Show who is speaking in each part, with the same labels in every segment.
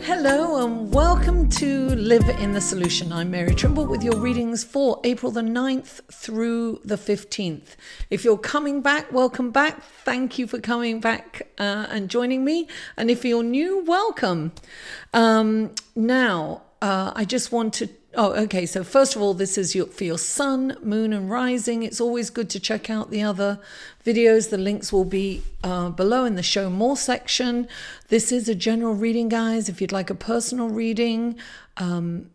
Speaker 1: Hello and welcome to Live in the Solution. I'm Mary Trimble with your readings for April the 9th through the 15th. If you're coming back, welcome back. Thank you for coming back and joining me. And if you're new, welcome. I just want to so first of all, this is for your sun, moon and rising. It's always good to check out the other videos. The links will be below in the show more section. This is a general reading, guys. If you'd like a personal reading, the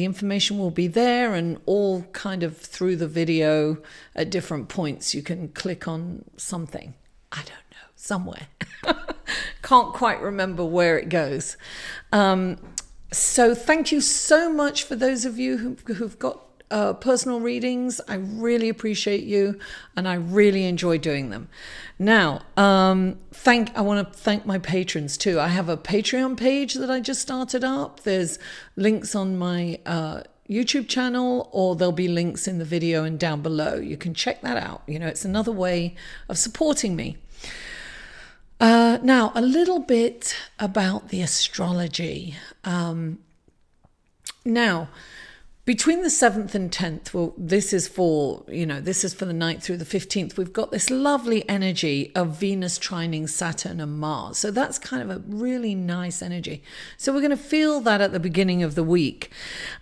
Speaker 1: information will be there, and all kind of through the video at different points. You can click on something. I don't know, somewhere. Can't quite remember where it goes. So thank you so much for those of you who've got personal readings. I really appreciate you, and I really enjoy doing them. Now, I want to thank my patrons too. I have a Patreon page that I just started up. There's links on my YouTube channel, or there'll be links in the video and down below. You can check that out. It's another way of supporting me. Now, a little bit about the astrology. Now, between the 7th and 10th, well, this is for the 9th through the 15th, we've got this lovely energy of Venus trining Saturn and Mars. So that's kind of a really nice energy. So we're going to feel that at the beginning of the week.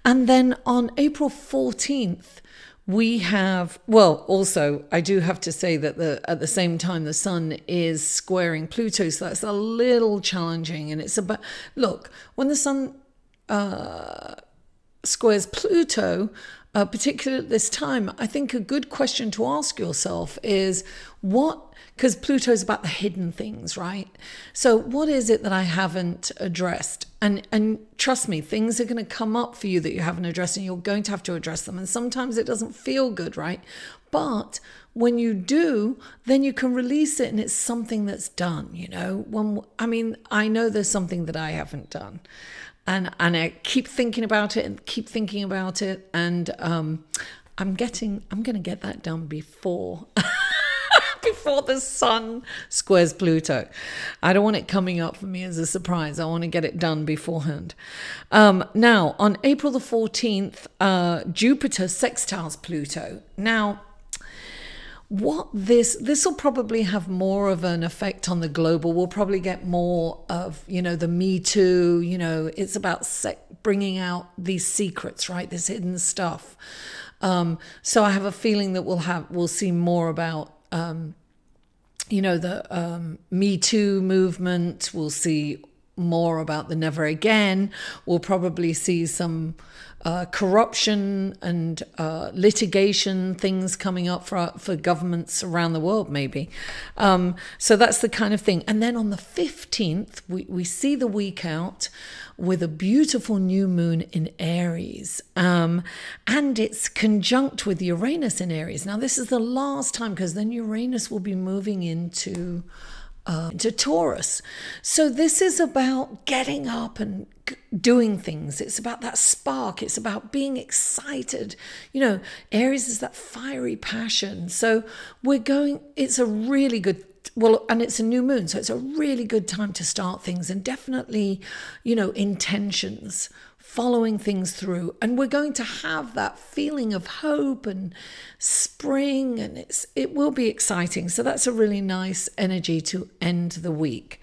Speaker 1: And then on April 14th, we have, also, I do have to say that at the same time, the sun is squaring Pluto, so that's a little challenging. And it's about, look, when the sun squares Pluto, particularly at this time, I think a good question to ask yourself is because Pluto is about the hidden things, right? So what is it that I haven't addressed? And trust me, things are going to come up for you that you haven't addressed, and you're going to have to address them. And sometimes it doesn't feel good, right? But when you do, then you can release it, and it's something that's done, I know there's something that I haven't done. And I keep thinking about it, and I'm going to get that done before the sun squares Pluto. I don't want it coming up for me as a surprise. I want to get it done beforehand. Now, on April the 14th, Jupiter sextiles Pluto. Now, this will probably have more of an effect on the global. We'll probably get more of, the Me Too, it's about bringing out these secrets, right? This hidden stuff. So I have a feeling that we'll see more about, the Me Too movement. We'll see more about the Never Again. We'll probably see some corruption and litigation things coming up for governments around the world, maybe. So that's the kind of thing. And then on the 15th, we see the week out with a beautiful new moon in Aries. And it's conjunct with Uranus in Aries. Now, this is the last time, because then Uranus will be moving into Taurus. So this is about getting up and doing things. It's about that spark. It's about being excited. Aries is that fiery passion. So it's a really good, and it's a new moon. So it's a really good time to start things, and definitely, intentions, following things through. And we're going to have that feeling of hope and spring, and it will be exciting. So that's a really nice energy to end the week.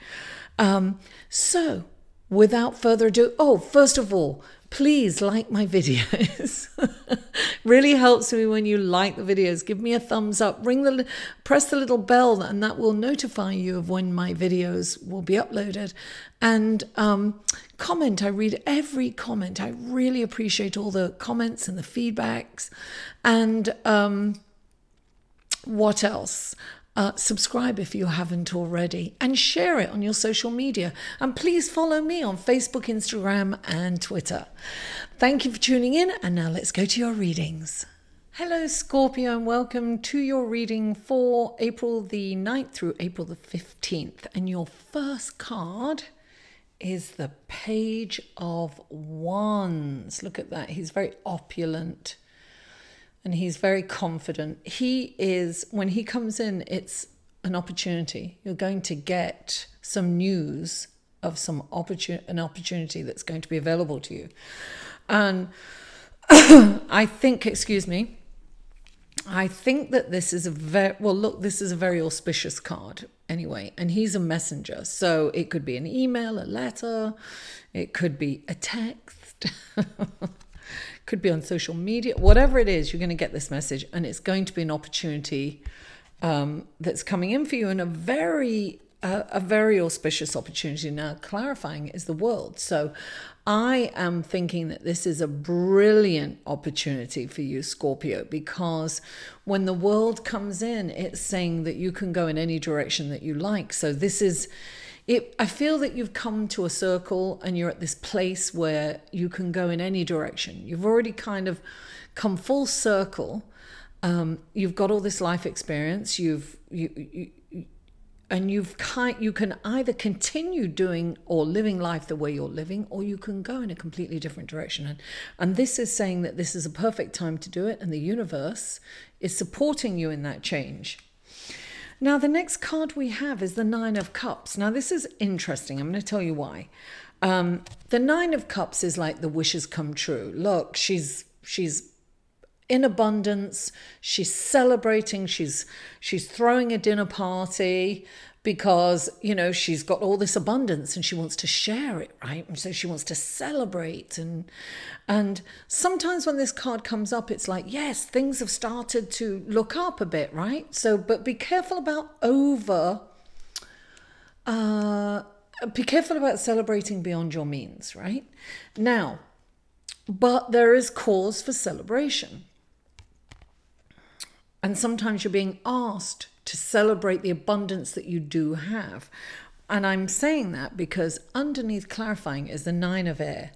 Speaker 1: So without further ado, first of all, please like my videos. Really helps me when you like the videos. Give me a thumbs up. Press the little bell, and that will notify you of when my videos will be uploaded. And comment. I read every comment. I really appreciate all the comments and the feedbacks. And what else? Subscribe if you haven't already, and share it on your social media. And please follow me on Facebook, Instagram, and Twitter. Thank you for tuning in, and now let's go to your readings. Hello, Scorpio, and welcome to your reading for April the 9th through April the 15th. And your first card is the Page of Wands. Look at that. He's very opulent. And he's very confident. When he comes in, it's an opportunity. You're going to get some news of an opportunity that's going to be available to you. And I think, I think that this is this is a very auspicious card anyway, and he's a messenger. So it could be an email, a letter, it could be a text, could be on social media, whatever it is, you're going to get this message, and it's going to be an opportunity that's coming in for you, and a very auspicious opportunity. Now, clarifying is the world. So I am thinking that this is a brilliant opportunity for you, Scorpio, because when the world comes in, it's saying that you can go in any direction that you like. So this is it. I feel that you've come to a circle and you're at this place where you can go in any direction. You've already kind of come full circle. You've got all this life experience. You can either continue doing or living life the way you're living, or you can go in a completely different direction. And this is saying that this is a perfect time to do it, and the universe is supporting you in that change. Now, the next card we have is the Nine of Cups. Now, this is interesting. I'm going to tell you why. The Nine of Cups is like the wishes come true. Look, she's in abundance, she's celebrating, she's throwing a dinner party because, you know, she's got all this abundance and she wants to share it, right? And so she wants to celebrate. And sometimes when this card comes up, it's like, yes, things have started to look up a bit, right? So, but be careful about celebrating beyond your means, right? Now, but there is cause for celebration. And sometimes you're being asked to celebrate the abundance that you do have. And I'm saying that because underneath clarifying is the Nine of Air.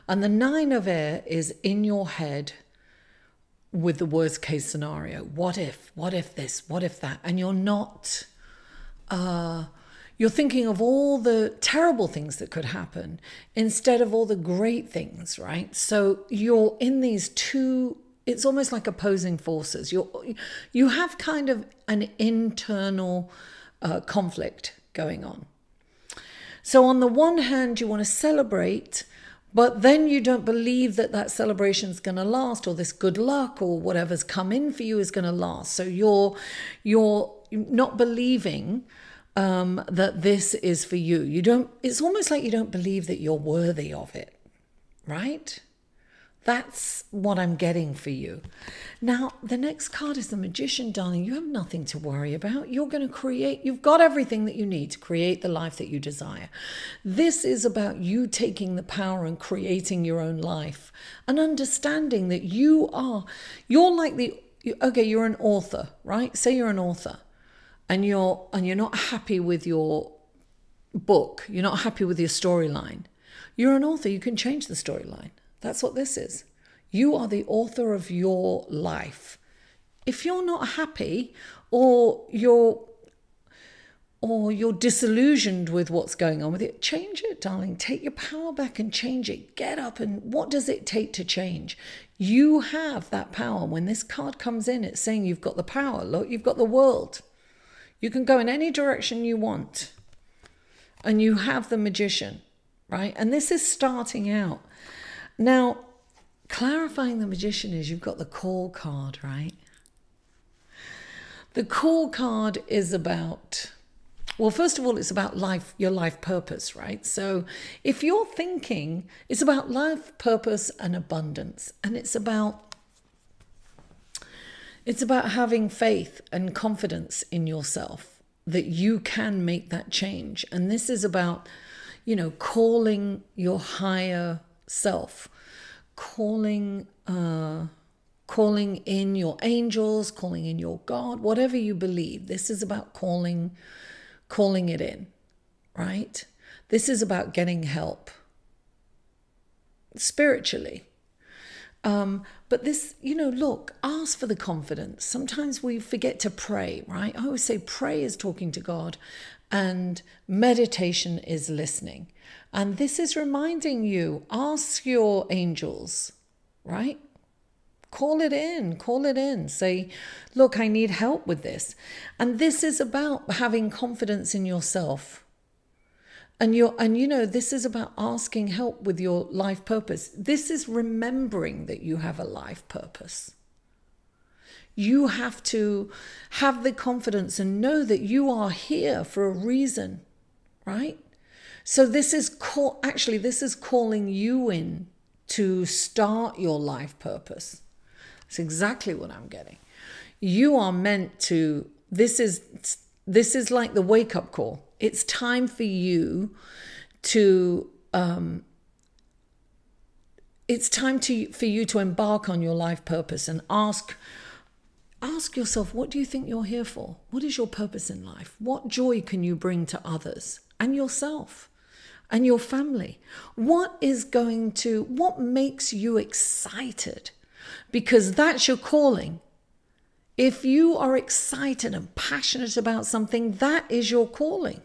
Speaker 1: And the Nine of Air is in your head with the worst case scenario. What if this, what if that? And you're not, you're thinking of all the terrible things that could happen instead of all the great things, right? So you're in these two, it's almost like opposing forces. You have kind of an internal conflict going on. So on the one hand, you want to celebrate, but then you don't believe that celebration is going to last, or this good luck or whatever's come in for you is going to last. So you're not believing that this is for you. It's almost like you don't believe that you're worthy of it, right? That's what I'm getting for you. Now, the next card is the Magician, darling. You have nothing to worry about. You're going to create, you've got everything that you need to create the life that you desire. This is about you taking the power and creating your own life and understanding that you're an author, right? Say you're an author and you're not happy with your book. You're not happy with your storyline. You're an author. You can change the storyline. That's what this is. You are the author of your life. If you're not happy or you're disillusioned with what's going on with it, change it, darling. Take your power back and change it. Get up, and what does it take to change? You have that power. When this card comes in, it's saying you've got the power. Look, you've got the world. You can go in any direction you want. And you have the Magician, right? And this is starting out. Now, clarifying the Magician is you've got the Call card, right? The Call card is about, well, first of all, it's about life, your life purpose, right? So if you're thinking, it's about life purpose and abundance, and it's about having faith and confidence in yourself that you can make that change. And this is about, calling your higher self, calling in your angels, calling in your God, whatever you believe. This is about calling it in, right? This is about getting help spiritually. But this, look, ask for the confidence. Sometimes we forget to pray, right? I always say pray is talking to God and meditation is listening. And this is reminding you, ask your angels, right? Call it in. Say, look, I need help with this. And this is about having confidence in yourself And this is about asking help with your life purpose. This is remembering that you have a life purpose. You have to have the confidence and know that you are here for a reason, right? So this is calling you in to start your life purpose. That's exactly what I'm getting. You are meant to, this is like the wake-up call. It's time for you to for you to embark on your life purpose and ask yourself, what do you think you're here for? What is your purpose in life? What joy can you bring to others and yourself and your family? What makes you excited? Because that's your calling. If you are excited and passionate about something, that is your calling.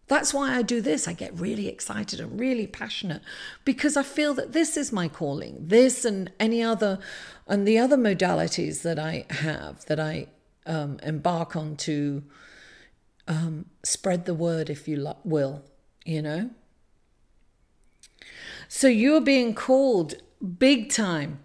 Speaker 1: That's why I do this. I get really excited and really passionate because I feel that this is my calling. This and the other modalities that I have, that I embark on to spread the word, if you will, So you're being called big time.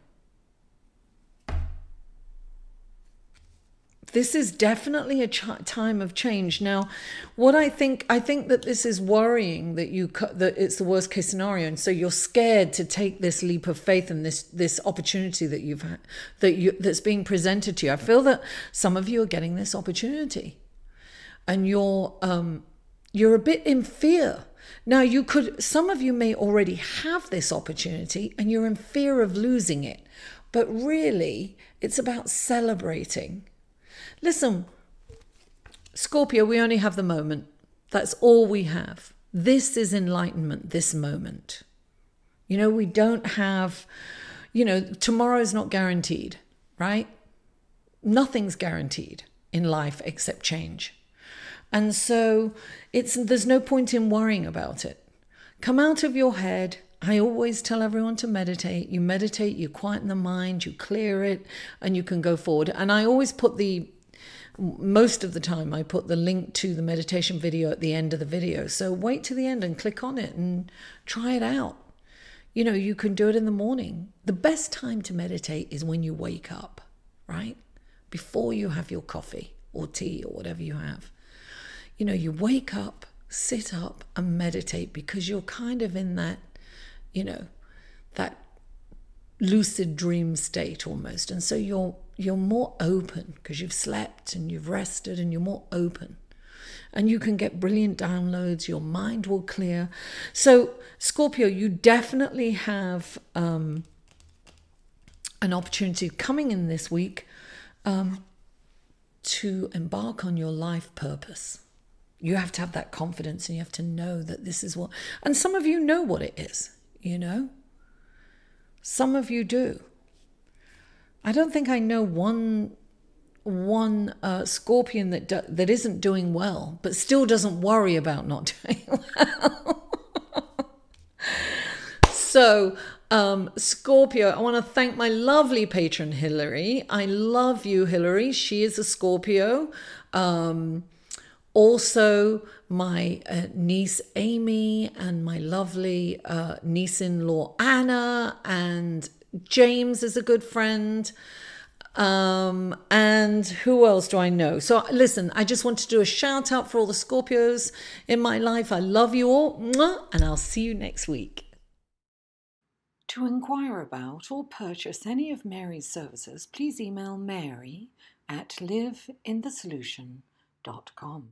Speaker 1: This is definitely a time of change. Now, what I think that this is worrying, that it's the worst case scenario, and so you're scared to take this leap of faith and this opportunity that you've had, that's being presented to you. I feel that some of you are getting this opportunity, and you're a bit in fear. Now, some of you may already have this opportunity, and you're in fear of losing it, but really, it's about celebrating. Listen, Scorpio, we only have the moment. That's all we have. This is enlightenment, this moment. We don't have, tomorrow's not guaranteed, right? Nothing's guaranteed in life except change. And so there's no point in worrying about it. Come out of your head. I always tell everyone to meditate. You meditate, you quieten the mind, you clear it, and you can go forward. And I always most of the time, I put the link to the meditation video at the end of the video. So wait to the end and click on it and try it out. You can do it in the morning. The best time to meditate is when you wake up, right? Before you have your coffee or tea or whatever you have. You wake up, sit up and meditate because you're kind of in that, that lucid dream state almost. And so you're more open because you've slept and you've rested and you're more open. And you can get brilliant downloads. Your mind will clear. So Scorpio, you definitely have an opportunity coming in this week to embark on your life purpose. You have to have that confidence and you have to know that this is what, and some of you know what it is, Some of you do. I don't think I know one Scorpion that isn't doing well, but still doesn't worry about not doing well. So, Scorpio, I want to thank my lovely patron, Hillary. I love you, Hillary. She is a Scorpio. Also, my niece Amy and my lovely niece-in-law Anna, and James is a good friend. And who else do I know? So listen, I just want to do a shout out for all the Scorpios in my life. I love you all, and I'll see you next week. To inquire about or purchase any of Mary's services, please email mary@liveinthesolution.com.